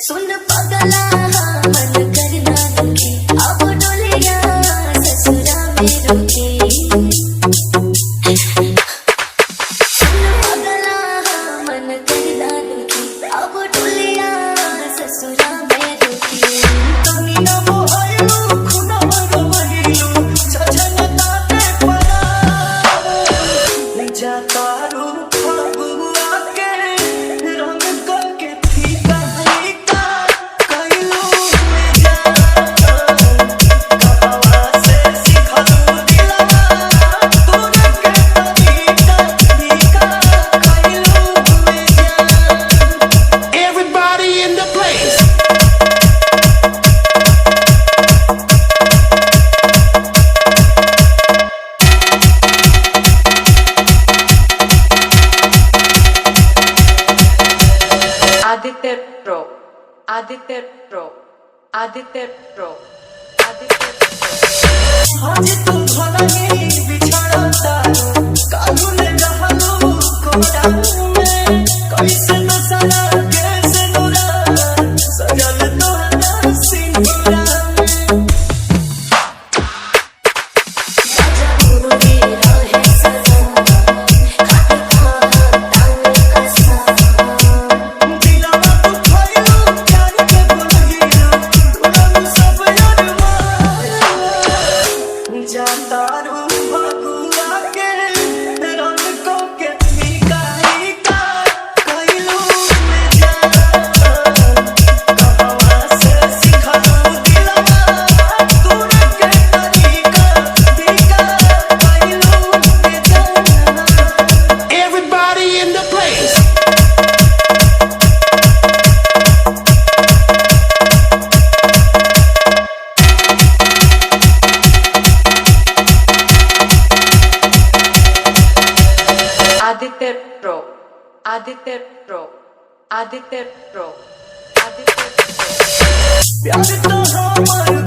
सुन पगला मन करना दुखी, अब डोलिया ससुरा में रुकी। सुन पगला मन करना दुखी, अब डोलिया ससुरा में रुकी। तनी ना मोहायलू खुना मरो महिलू छछनता ते परा जातारू फगुआ के रंग करके फीका फीका कइलू में जा कहवा से सिखलू दिलवा तोरे के तरीका फीका कइलू में जा। Everybody in the place. Aditya Pro, Aditya Pro, Aditya Pro, Aditya Pro. आज तुम भला ही बिछड़ता कानून रहलो कोरा में कैसे न सरा कैसे नुरा सजल तोहरा सिंदूरा में। राजा गुरुजी रहे सदा, खाती ताने कसा। दिलवा तू खइलू प्यार के बोलहिलू तुरम सब अरमान जातारू फगुआ के रंग को के फीका फीका कइलू में जा कहवा से सिखलू दिलवा तोरे के तरीका फीका कइलू में जा। Everybody in the place. Aditya Pro, Aditya Pro, Aditya Pro, Aditya Pro. प्यार तो हमारा